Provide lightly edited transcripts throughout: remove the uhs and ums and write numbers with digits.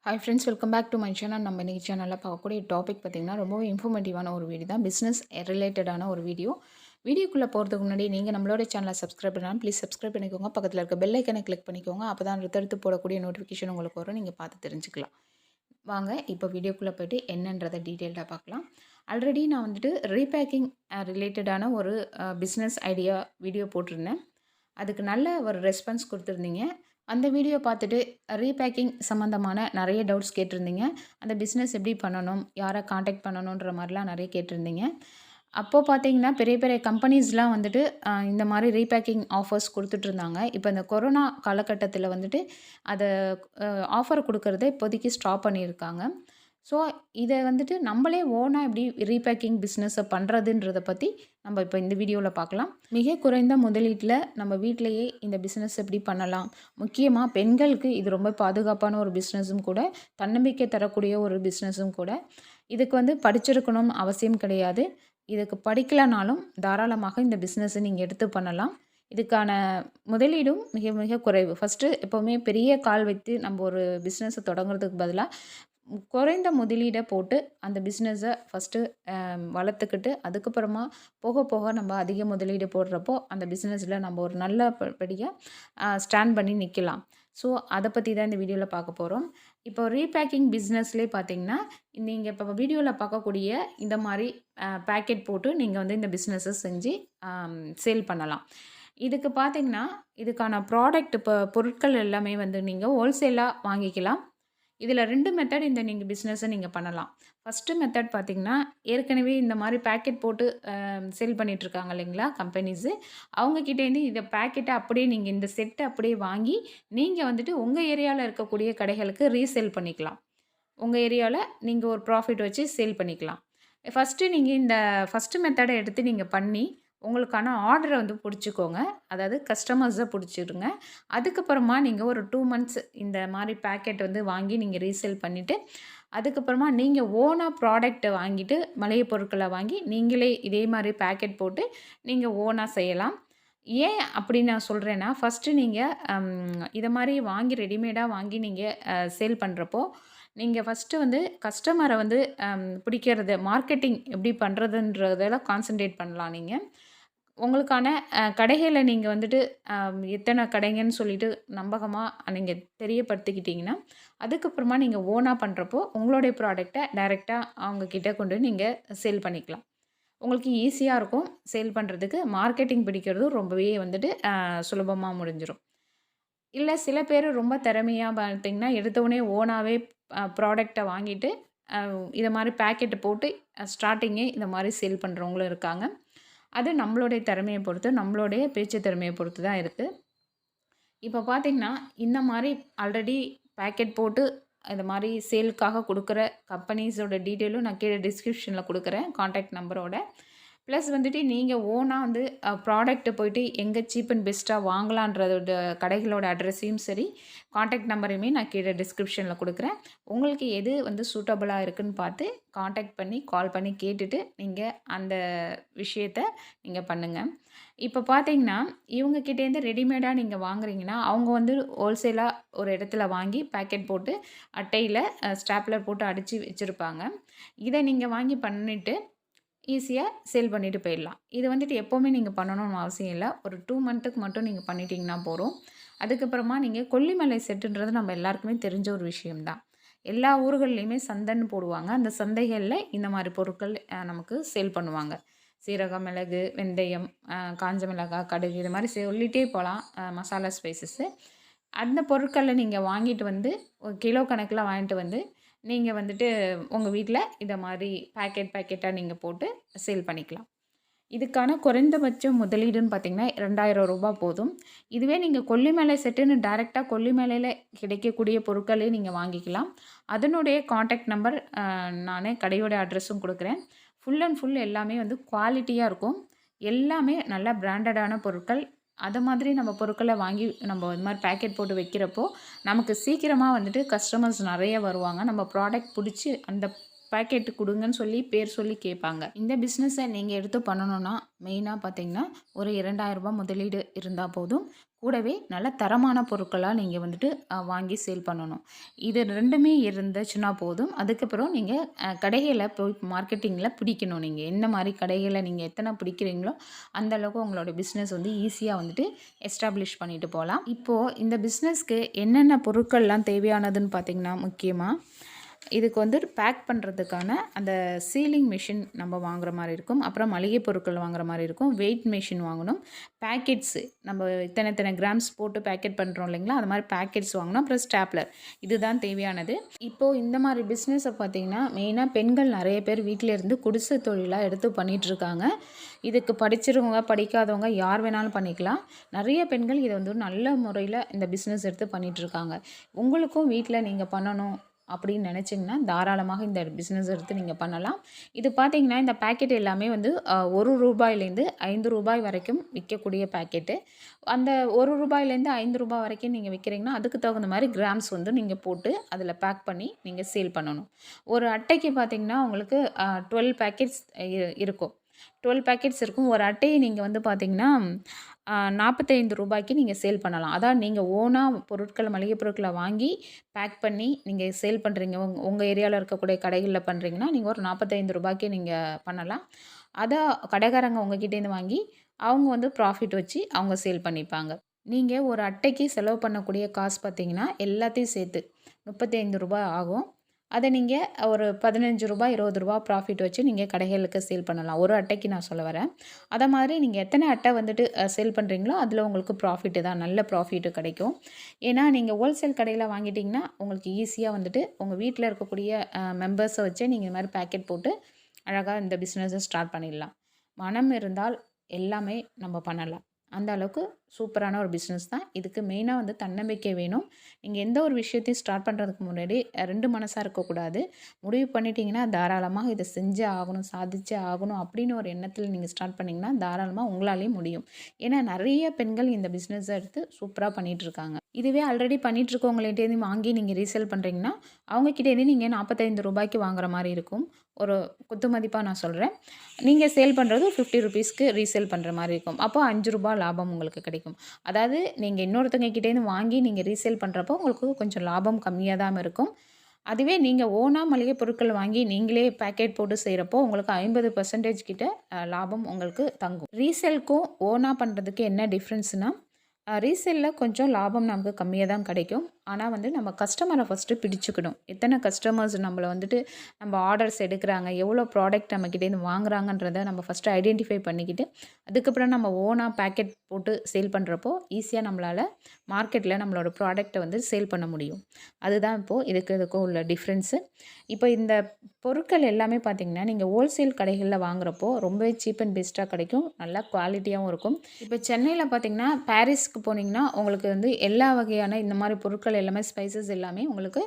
Hi friends, welcome back to my channel. நம்ம இன்றைக்கி சேனலில் பார்க்கக்கூடிய டாபிக் பார்த்திங்கன்னா ரொம்பவே இன்ஃபர்மேட்டிவான ஒரு வீடியோ தான். பிஸ்னஸ் ரிலேட்டடான ஒரு வீடியோ. வீடியோக்குள்ளே போகிறதுக்கு முன்னாடி நீங்கள் நம்மளோட சேனலை சப்ஸ்கிரைப் பண்ணாலும் ப்ளீஸ் சப்ஸ்கிரைப் பண்ணிக்கோங்க. பக்கத்தில் இருக்க பெல் ஐக்கனை கிளிக் பண்ணிக்கோங்க. அப்போ தான் அடுத்தடுத்து போடக்கூடிய நோட்டிஃபிகேஷன் உங்களுக்கு வரும். நீங்கள் பார்த்து தெரிஞ்சுக்கலாம். வாங்க இப்போ வீடியோக்குள்ளே போய்ட்டு என்னன்றதை டீட்டெயில்டாக பார்க்கலாம். ஆல்ரெடி நான் வந்துட்டு ரீபேக்கிங் ரிலேட்டடான ஒரு பிஸ்னஸ் ஐடியா வீடியோ போட்டிருந்தேன். அதுக்கு நல்ல ஒரு ரெஸ்பான்ஸ் கொடுத்துருந்தீங்க. அந்த வீடியோ பார்த்துட்டு ரீபேக்கிங் சம்மந்தமான நிறைய டவுட்ஸ் கேட்டிருந்தீங்க. அந்த பிஸ்னஸ் எப்படி பண்ணணும், யாரை காண்டாக்ட் பண்ணணுன்ற மாதிரிலாம் நிறைய கேட்டிருந்தீங்க. அப்போது பார்த்தீங்கன்னா பெரிய பெரிய கம்பெனிஸ்லாம் வந்துட்டு இந்த மாதிரி ரீபேக்கிங் ஆஃபர்ஸ் கொடுத்துட்ருந்தாங்க. இப்போ இந்த கொரோனா காலகட்டத்தில் வந்துட்டு அதை ஆஃபர் கொடுக்கறத இப்போதைக்கு ஸ்டாப் பண்ணியிருக்காங்க. ஸோ இதை வந்துட்டு நம்மளே ஓனாக எப்படி ரீபேக்கிங் பிஸ்னஸை பண்ணுறதுன்றதை பற்றி நம்ம இப்போ இந்த வீடியோவில் பார்க்கலாம். மிக குறைந்த முதலீட்டில் நம்ம வீட்டிலையே இந்த பிஸ்னஸ் எப்படி பண்ணலாம். முக்கியமாக பெண்களுக்கு இது ரொம்ப பாதுகாப்பான ஒரு பிஸ்னஸும் கூட, தன்னம்பிக்கை தரக்கூடிய ஒரு பிஸ்னஸும் கூட. இதுக்கு வந்து படிச்சிருக்கணும் அவசியம் கிடையாது. இதுக்கு படிக்கலைனாலும் தாராளமாக இந்த பிஸ்னஸை நீங்கள் எடுத்து பண்ணலாம். இதுக்கான முதலீடும் மிக மிக குறைவு. ஃபஸ்ட்டு எப்போவுமே பெரிய கால் வைத்து நம்ம ஒரு பிஸ்னஸை தொடங்குறதுக்கு பதிலாக குறைந்த முதலீடை போட்டு அந்த பிஸ்னஸை ஃபஸ்ட்டு வளர்த்துக்கிட்டு அதுக்கப்புறமா போக போக நம்ம அதிக முதலீடு போடுறப்போ அந்த பிஸ்னஸில் நம்ம ஒரு நல்ல படியாக ஸ்டாண்ட் பண்ணி நிற்கலாம். ஸோ அதை பற்றி தான் இந்த வீடியோவில் பார்க்க போகிறோம். இப்போ ரீபேக்கிங் பிஸ்னஸ்லேயே பார்த்தீங்கன்னா நீங்கள் இப்போ வீடியோவில் பார்க்கக்கூடிய இந்த மாதிரி பேக்கெட் போட்டு நீங்கள் வந்து இந்த பிஸ்னஸை செஞ்சு சேல் பண்ணலாம். இதுக்கு பார்த்தீங்கன்னா இதுக்கான ப்ராடக்ட் இப்போ பொருட்கள் எல்லாமே வந்து நீங்கள் ஹோல்சேலாக வாங்கிக்கலாம். இதில் 2 மெத்தட் இந்த நீங்கள் பிஸ்னஸை நீங்கள் பண்ணலாம். ஃபஸ்ட்டு மெத்தட் பார்த்திங்கன்னா, ஏற்கனவே இந்த மாதிரி பேக்கெட் போட்டு சேல் பண்ணிகிட்ருக்காங்க இல்லைங்களா கம்பெனிஸு. அவங்கக்கிட்டேருந்து இதை பேக்கெட்டை அப்படியே நீங்கள் இந்த செட்டை அப்படியே வாங்கி நீங்கள் வந்துட்டு உங்கள் ஏரியாவில் இருக்கக்கூடிய கடைகளுக்கு ரீசேல் பண்ணிக்கலாம். உங்கள் ஏரியாவில் நீங்கள் ஒரு ப்ராஃபிட் வச்சு சேல் பண்ணிக்கலாம். ஃபஸ்ட்டு நீங்கள் இந்த ஃபஸ்ட்டு மெத்தடை எடுத்து நீங்கள் பண்ணி உங்களுக்கான ஆர்டரை வந்து பிடிச்சிக்கோங்க. அதாவது கஸ்டமர்ஸை பிடிச்சிடுங்க. அதுக்கப்புறமா நீங்கள் ஒரு 2 மந்த்ஸ் இந்த மாதிரி பேக்கெட் வந்து வாங்கி நீங்கள் ரீசேல் பண்ணிவிட்டு அதுக்கப்புறமா நீங்கள் ஓனாக ப்ராடக்ட்டை வாங்கிட்டு மளிகை பொருட்களை வாங்கி நீங்களே இதே மாதிரி பேக்கெட் போட்டு நீங்கள் ஓனாக செய்யலாம். ஏன் அப்படி நான் சொல்கிறேன்னா, ஃபஸ்ட்டு நீங்கள் இதை மாதிரி வாங்கி ரெடிமேடாக வாங்கி நீங்கள் சேல் பண்ணுறப்போ நீங்கள் ஃபஸ்ட்டு வந்து கஸ்டமரை வந்து பிடிக்கிறது மார்க்கெட்டிங் எப்படி பண்ணுறதுன்றதெல்லாம் கான்சன்ட்ரேட் பண்ணலாம். நீங்கள் உங்களுக்கான கடைகளை நீங்கள் வந்துட்டு எத்தனை கடைங்கன்னு சொல்லிட்டு நம்பகமாக நீங்கள் தெரியப்படுத்திக்கிட்டிங்கன்னா அதுக்கப்புறமா நீங்கள் ஓனாக பண்ணுறப்போ உங்களுடைய ப்ராடக்டை டைரெக்டாக அவங்கக்கிட்ட கொண்டு நீங்கள் சேல் பண்ணிக்கலாம். உங்களுக்கு ஈஸியாக இருக்கும் சேல் பண்ணுறதுக்கு. மார்க்கெட்டிங் பிடிக்கிறதும் ரொம்பவே வந்துட்டு சுலபமாக முடிஞ்சிடும். இல்லை சில பேர் ரொம்ப திறமையாக பார்த்தீங்கன்னா எடுத்தவுடனே ஓனாகவே ப்ராடக்டை வாங்கிட்டு இதை மாதிரி பேக்கெட்டை போட்டு ஸ்டார்டிங்கே இந்த மாதிரி சேல் பண்ணுறவங்களும் இருக்காங்க. அது நம்மளுடைய திறமையை பொறுத்து, நம்மளுடைய பேச்சு திறமையை பொறுத்து தான் இருக்குது. இப்போ பார்த்திங்கன்னா இந்த மாதிரி ஆல்ரெடி பேக்கெட் போட்டு இந்த மாதிரி சேலுக்காக கொடுக்குற கம்பெனிஸோட டீட்டெயிலும் நான் கீழே டிஸ்கிரிப்ஷனில் கொடுக்குறேன் கான்டாக்ட் நம்பரோட. ப்ளஸ் வந்துட்டு நீங்கள் ஓனாக வந்து ப்ராடக்ட்டை போய்ட்டு எங்கே சீப் அண்ட் பெஸ்ட்டாக வாங்கலான்றதோட கடைகளோட அட்ரஸையும் சரி கான்டாக்ட் நம்பரையுமே நான் கீழே டிஸ்கிரிப்ஷனில் கொடுக்குறேன். உங்களுக்கு எது வந்து சூட்டபுளாக இருக்குதுன்னு பார்த்து கான்டாக்ட் பண்ணி கால் பண்ணி கேட்டுட்டு நீங்கள் அந்த விஷயத்தை நீங்கள் பண்ணுங்கள். இப்போ பார்த்தீங்கன்னா இவங்கக்கிட்டேருந்து ரெடிமேடாக நீங்கள் வாங்குறீங்கன்னா அவங்க வந்து ஹோல்சேலாக ஒரு இடத்துல வாங்கி பேக்கெட் போட்டு அட்டையில் ஸ்டாப்லர் போட்டு அடித்து வச்சுருப்பாங்க. இதை நீங்கள் வாங்கி பண்ணிவிட்டு ஈஸியாக சேல் பண்ணிவிட்டு போயிடலாம். இது வந்துட்டு எப்போவுமே நீங்கள் பண்ணணும்னு அவசியம் இல்லை. ஒரு 2 மந்த்துக்கு மட்டும் நீங்கள் பண்ணிட்டீங்கன்னா போதும். அதுக்கப்புறமா நீங்கள் கொல்லிமலை செட்டுன்றது நம்ம எல்லாருக்குமே தெரிஞ்ச ஒரு விஷயம்தான். எல்லா ஊர்கள்லேயுமே சந்தைன்னு போடுவாங்க. அந்த சந்தைகளில் இந்த மாதிரி பொருட்கள் நமக்கு சேல் பண்ணுவாங்க. சீரகம், மிளகு, வெந்தயம், காஞ்ச மிளகாய், கடுகு இது மாதிரி சொல்லிகிட்டே போகலாம். மசாலா ஸ்பைசஸ்ஸு அந்த பொருட்களை நீங்கள் வாங்கிட்டு வந்து ஒரு கிலோ கணக்கில் வாங்கிட்டு வந்து நீங்கள் வந்துட்டு உங்கள் வீட்டில் இதை மாதிரி பேக்கெட்டாக நீங்கள் போட்டு சேல் பண்ணிக்கலாம். இதுக்கான குறைந்தபட்ச முதலீடுன்னு பார்த்திங்கன்னா ரூ. 2000 போதும். இதுவே நீங்கள் கொல்லிமலை செட்டுன்னு டைரெக்டாக கொல்லிமலையில் கிடைக்கக்கூடிய பொருட்களே நீங்கள் வாங்கிக்கலாம். அதனுடைய கான்டாக்ட் நம்பர் நான் கடையோட அட்ரஸும் கொடுக்குறேன். ஃபுல் அண்ட் ஃபுல் எல்லாமே வந்து குவாலிட்டியாக இருக்கும். எல்லாமே நல்லா பிராண்டடான பொருட்கள். அதை மாதிரி நம்ம பொருட்களை வாங்கி நம்ம இது மாதிரி பேக்கெட் போட்டு வைக்கிறப்போ நமக்கு சீக்கிரமாக வந்துட்டு கஸ்டமர்ஸ் நிறைய வருவாங்க. நம்ம ப்ராடக்ட் பிடிச்சி அந்த பேக்கெட் கொடுங்கன்னு சொல்லி பேர் சொல்லி கேட்பாங்க. இந்த பிஸ்னஸை நீங்கள் எடுத்து பண்ணணும்னா மெயினாக பார்த்தீங்கன்னா ஒரு 2000 முதலீடு இருந்தால் போதும். கூடவே நல்ல தரமான பொருட்களாக நீங்கள் வந்துட்டு வாங்கி சேல் பண்ணணும். இது 2மே இருந்துச்சுன்னா போதும். அதுக்கப்புறம் நீங்கள் கடைகளை போய் மார்க்கெட்டிங்கில் பிடிக்கணும். நீங்கள் என்ன மாதிரி கடைகளை நீங்கள் எத்தனை பிடிக்கிறீங்களோ அந்த அளவுக்கு உங்களோட பிஸ்னஸ் வந்து ஈஸியாக வந்துட்டு எஸ்டாப்ளிஷ் பண்ணிட்டு போகலாம். இப்போது இந்த பிஸ்னஸ்க்கு என்னென்ன பொருட்கள்லாம் தேவையானதுன்னு பார்த்தீங்கன்னா முக்கியமாக இதுக்கு வந்து பேக் பண்ணுறதுக்கான அந்த சீலிங் மிஷின் நம்ம வாங்குற மாதிரி இருக்கும். அப்புறம் மளிகை பொருட்கள் வாங்குற மாதிரி இருக்கும். வெயிட் மிஷின் வாங்கணும். பேக்கெட்ஸு நம்ம இத்தனை கிராம்ஸ் போட்டு பேக்கெட் பண்ணுறோம் இல்லைங்களா, அது மாதிரி பேக்கெட்ஸ் வாங்கணும். அப்புறம் ஸ்டாப்லர், இதுதான் தேவையானது. இப்போது இந்த மாதிரி பிஸ்னஸை பார்த்திங்கன்னா மெயினாக பெண்கள் நிறைய பேர் வீட்டில் இருந்து குடிசை தொழிலாக எடுத்து பண்ணிகிட்ருக்காங்க. இதுக்கு படிச்சிருவங்க படிக்காதவங்க யார் வேணாலும் பண்ணிக்கலாம். நிறைய பெண்கள் இதை வந்து நல்ல முறையில் இந்த பிஸ்னஸ் எடுத்து பண்ணிகிட்ருக்காங்க. உங்களுக்கும் வீட்டில் நீங்கள் பண்ணணும் அப்படின்னு நினச்சிங்கன்னா தாராளமாக இந்த பிஸ்னஸ் எடுத்து நீங்கள் பண்ணலாம். இது பார்த்திங்கன்னா இந்த பேக்கெட் எல்லாமே வந்து ₹1 ₹5 வரைக்கும் விற்கக்கூடிய பேக்கெட்டு. அந்த ₹1 ₹5 வரைக்கும் நீங்கள் விற்கிறீங்கன்னா அதுக்கு தகுந்த மாதிரி கிராம்ஸ் வந்து நீங்கள் போட்டு அதில் பேக் பண்ணி நீங்கள் சேல் பண்ணணும். ஒரு அட்டைக்கு பார்த்திங்கன்னா உங்களுக்கு 12 பேக்கெட்ஸ் இருக்கும். 12 பேக்கெட்ஸ் இருக்கும். ஒரு அட்டையை நீங்கள் வந்து பார்த்திங்கன்னா ₹45 நீங்கள் சேல் பண்ணலாம். அதான் நீங்கள் ஓனாக பொருட்கள் மளிகை பொருட்களை வாங்கி பேக் பண்ணி நீங்கள் சேல் பண்ணுறீங்க. உங்கள் ஏரியாவில் இருக்கக்கூடிய கடைகளில் பண்ணுறீங்கன்னா நீங்கள் ஒரு ₹45 நீங்கள் பண்ணலாம். அதை கடைக்காரங்க உங்ககிட்டேருந்து வாங்கி அவங்க வந்து ப்ராஃபிட் வச்சு அவங்க சேல் பண்ணிப்பாங்க. நீங்கள் ஒரு அட்டைக்கு செலவு பண்ணக்கூடிய காசு பார்த்தீங்கன்னா எல்லாத்தையும் சேர்த்து ₹35 ஆகும். அதை நீங்கள் ஒரு ₹15 ₹20 ப்ராஃபிட் வச்சு நீங்கள் கடைகளுக்கு சேல் பண்ணலாம். ஒரு அட்டைக்கு நான் சொல்ல வரேன். அதை மாதிரி நீங்கள் எத்தனை அட்டை வந்துட்டு சேல் பண்ணுறீங்களோ அதில் உங்களுக்கு ப்ராஃபிட்டு தான், நல்ல ப்ராஃபிட்டு கிடைக்கும். ஏன்னா நீங்கள் ஹோல்சேல் கடையில் வாங்கிட்டிங்கன்னா உங்களுக்கு ஈஸியாக வந்துட்டு உங்கள் வீட்டில் இருக்கக்கூடிய மெம்பர்ஸை வச்சு நீங்கள் இந்த மாதிரி பேக்கெட் போட்டு அழகாக இந்த பிஸ்னஸை ஸ்டார்ட் பண்ணிடலாம். மனம் இருந்தால் எல்லாமே நம்ம பண்ணலாம். அந்த அளவுக்கு சூப்பரான ஒரு பிஸ்னஸ் தான். இதுக்கு மெயினாக வந்து தன்னம்பிக்கை வேணும். நீங்கள் எந்த ஒரு விஷயத்தையும் ஸ்டார்ட் பண்ணுறதுக்கு முன்னாடி 2 மனசாக இருக்கக்கூடாது. முடிவு பண்ணிட்டீங்கன்னா தாராளமாக இதை செஞ்சே ஆகணும், சாதிச்சே ஆகணும் அப்படின்னு ஒரு எண்ணத்தில் நீங்கள் ஸ்டார்ட் பண்ணிங்கன்னா தாராளமாக உங்களாலேயும் முடியும். ஏன்னா நிறைய பெண்கள் இந்த பிஸ்னஸை எடுத்து சூப்பராக பண்ணிகிட்ருக்காங்க. இதுவே ஆல்ரெடி பண்ணிகிட்ருக்கவங்கள்ட்டேருந்து வாங்கி நீங்கள் ரீசேல் பண்ணுறீங்கன்னா அவங்கக்கிட்டேருந்து நீங்கள் ₹45 வாங்குற மாதிரி இருக்கும். ஒரு குத்து மதிப்பாக நான் சொல்கிறேன். நீங்கள் சேல் பண்ணுறது ₹50க்கு ரீசேல் பண்ணுற மாதிரி இருக்கும். அப்போ ₹5 லாபம் உங்களுக்கு கிடைக்கும். அதாவது நீங்கள் இன்னொருத்தங்க கிட்டேருந்து வாங்கி நீங்கள் ரீசேல் பண்ணுறப்போ உங்களுக்கு கொஞ்சம் லாபம் கம்மியாக தான் இருக்கும். அதுவே நீங்கள் ஓனாக மளிகை பொருட்கள் வாங்கி நீங்களே பேக்கெட் போட்டு செய்கிறப்போ உங்களுக்கு 50% கிட்ட லாபம் உங்களுக்கு தங்கும். ரீசேலுக்கும் ஓனாக பண்ணுறதுக்கு என்ன டிஃப்ரென்ஸ்னால் ரீசேலில் கொஞ்சம் லாபம் நமக்கு கம்மியாக தான் கிடைக்கும். ஆனால் வந்து நம்ம கஸ்டமரை ஃபஸ்ட்டு பிடிச்சிக்கணும். எத்தனை கஸ்டமர்ஸ் நம்மளை வந்துட்டு நம்ம ஆர்டர்ஸ் எடுக்கிறாங்க, எவ்வளோ ப்ராடக்ட் நம்மக்கிட்டேருந்து வாங்குறாங்கன்றதை நம்ம ஃபஸ்ட்டு ஐடென்டிஃபை பண்ணிக்கிட்டு அதுக்கப்புறம் நம்ம ஓனாக பேக்கெட் போட்டு சேல் பண்ணுறப்போ ஈஸியாக நம்மளால் மார்க்கெட்டில் நம்மளோட ப்ராடக்டை வந்து சேல் பண்ண முடியும். அதுதான் இப்போது இதுக்கும் உள்ள டிஃப்ரென்ஸு. இப்போ இந்த பொருட்கள் எல்லாமே பார்த்திங்கன்னா நீங்கள் ஹோல்சேல் கடைகளில் வாங்குறப்போ ரொம்பவே சீப் அண்ட் பெஸ்ட்டாக கிடைக்கும். நல்லா குவாலிட்டியாகவும் இருக்கும். இப்போ சென்னையில் பார்த்திங்கன்னா பாரிஸ்க்கு போனீங்கன்னா உங்களுக்கு வந்து எல்லா வகையான இந்த மாதிரி பொருட்கள் எல்லாமே ஸ்பைசஸ் எல்லாமே உங்களுக்கு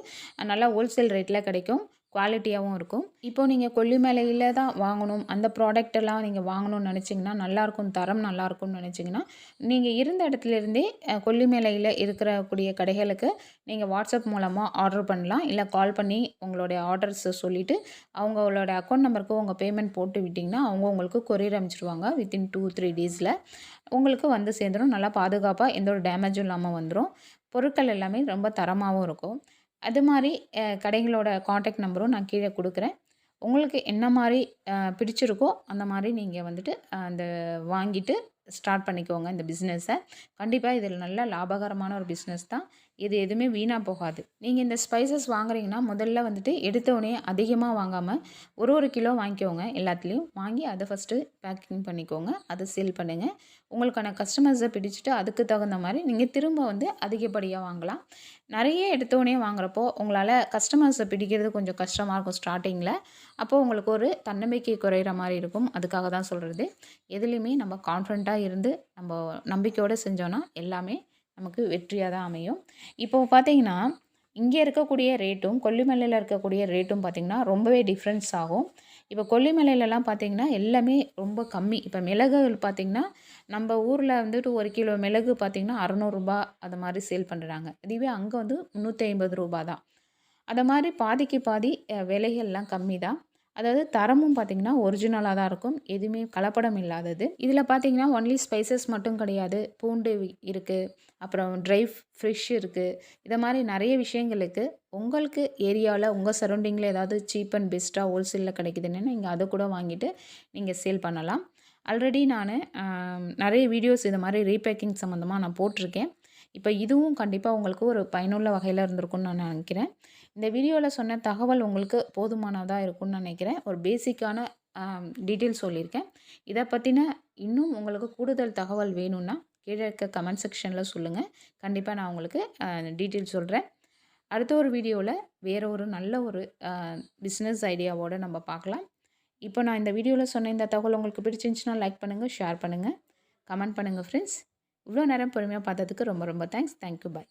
நல்லா ஹோல்சேல் ரேட்டில் கிடைக்கும். குவாலிட்டியாகவும் இருக்கும். இப்போது நீங்கள் கொல்லிமலையில் தான் வாங்கணும், அந்த ப்ராடக்ட் எல்லாம் நீங்கள் வாங்கணும்னு நினச்சிங்கன்னா நல்லாயிருக்கும், தரம் நல்லாயிருக்கும்னு நினச்சிங்கன்னா நீங்கள் இருந்த இடத்துலேருந்தே கொல்லிமலையில் இருக்கக்கூடிய கடைகளுக்கு நீங்கள் வாட்ஸ்அப் மூலமாக ஆர்டர் பண்ணலாம். இல்லை கால் பண்ணி உங்களுடைய ஆர்டர்ஸை சொல்லிவிட்டு அவங்களோட அக்கௌண்ட் நம்பருக்கு உங்கள் பேமெண்ட் போட்டு விட்டிங்கன்னா அவங்க உங்களுக்கு கொரியர் அனுப்பிச்சிடுவாங்க. வித்தின் 2-3 டேஸில் உங்களுக்கு வந்து சேர்ந்துடும். நல்லா பாதுகாப்பாக எந்த ஒரு டேமேஜும் இல்லாமல் வந்துடும். பொருட்கள் எல்லாமே ரொம்ப தரமாகவும் இருக்கும். அது மாதிரி கடைகளோட காண்டாக்ட் நம்பரும் நான் கீழே கொடுக்குறேன். உங்களுக்கு என்ன மாதிரி பிடிச்சிருக்கோ அந்த மாதிரி நீங்கள் வந்துட்டு அந்த வாங்கிட்டு ஸ்டார்ட் பண்ணிக்கோங்க இந்த பிஸ்னஸை. கண்டிப்பாக இதில் நல்ல லாபகரமான ஒரு பிஸ்னஸ் தான். இது எதுவுமே வீணாக போகாது. நீங்கள் இந்த ஸ்பைசஸ் வாங்குறீங்கன்னா முதல்ல வந்துட்டு எடுத்தோடனே அதிகமாக வாங்காமல் ஒரு கிலோ வாங்கிக்கோங்க. எல்லாத்துலேயும் வாங்கி அதை ஃபஸ்ட்டு பேக்கிங் பண்ணிக்கோங்க. அதை சேல் பண்ணுங்கள். உங்களுக்கான கஸ்டமர்ஸை பிடிச்சிட்டு அதுக்கு தகுந்த மாதிரி நீங்கள் திரும்ப வந்து அதிகப்படியாக வாங்கலாம். நிறைய எடுத்தோடனே வாங்குறப்போ உங்களால் கஸ்டமர்ஸை பிடிக்கிறது கொஞ்சம் கஷ்டமாக இருக்கும் ஸ்டார்டிங்கில். அப்போது உங்களுக்கு ஒரு தன்னம்பிக்கை குறையிற மாதிரி இருக்கும். அதுக்காக தான் சொல்கிறது. எதுலேயுமே நம்ம கான்ஃபிடண்ட்டாக இருந்து நம்ம நம்பிக்கையோடு செஞ்சோன்னா எல்லாமே நமக்கு வெற்றியாக தான் அமையும். இப்போது பார்த்தீங்கன்னா இங்கே இருக்கக்கூடிய ரேட்டும் கொல்லிமலையில் இருக்கக்கூடிய ரேட்டும் பார்த்திங்கன்னா ரொம்பவே டிஃப்ரென்ஸ் ஆகும். இப்போ கொல்லிமலையிலலாம் பார்த்திங்கன்னா எல்லாமே ரொம்ப கம்மி. இப்போ மிளகுகள் பார்த்திங்கன்னா நம்ம ஊரில் வந்துட்டு 1 கிலோ மிளகு பார்த்திங்கன்னா ₹600 அது மாதிரி சேல் பண்ணுறாங்க. இதுவே அங்கே வந்து ₹350 தான். அத மாரி பாதிக்கு பாதி விலைகள்லாம் கம்மி தான். அதாவது தரமும் பார்த்தீங்கன்னா, ஒரிஜினலா தான் இருக்கும். எதுவுமே கலப்படம் இல்லாதது. இதில பார்த்தீங்கன்னா, ஒன்லி ஸ்பைசஸ் மட்டும் கிடையாது. பூண்டு இருக்கு. அப்புறம் ட்ரை ஃபிஷ் இருக்கு. இத மாரி நெறைய விஷயங்கள் இருக்கு. உங்களுக்கு ஏரியால உங்க சரவுண்டிங்கில ஏதாவது சீப் அண்ட் பெஸ்ட்டா ஹோல்சேல்ல கிடைக்குதுன்னா, நீங்க அத கூட வாங்கிட்டு நீங்க சேல் பண்ணலாம். ஆல்ரெடி நானு நெறைய வீடியோஸ் இது மாரி ரீபேக்கிங் சம்மந்தமா நான் போட்டிருக்கேன். இப்ப இதுவும் கண்டிப்பா உங்களுக்கு ஒரு பயனுள்ள வகையில இருந்திருக்கும்னு நான் நினைக்கிறேன். இந்த வீடியோல சொன்ன தகவல் உங்களுக்கு போதுமானதா இருக்கும்னு நினைக்கிறேன். ஒரு பேசிக்கான டீட்டெயில் சொல்லியிருக்கேன். இத பத்தின இன்னும் உங்களுக்கு கூடுதல் தகவல் வேணும்னா, கீழ இருக்க கமெண்ட் செக்ஷன்ல சொல்லுங்க. கண்டிப்பா நான் உங்களுக்கு டீட்டெயில் சொல்றேன். அடுத்த ஒரு வீடியோல வேற ஒரு நல்ல ஒரு பிசினஸ் ஐடியாவோட நம்ம பார்க்கலாம். இப்போ நான் இந்த வீடியோல சொன்ன இந்த தகவல் உங்களுக்கு பிடிச்சிருந்துச்சுன்னா லைக் பண்ணுங்க, ஷேர் பண்ணுங்க, கமெண்ட் பண்ணுங்க ஃப்ரெண்ட்ஸ். இவ்வளோ நேரம் பொறுமையா பார்த்ததுக்கு ரொம்ப ரொம்ப தேங்க்ஸ். Thank you. பாய்.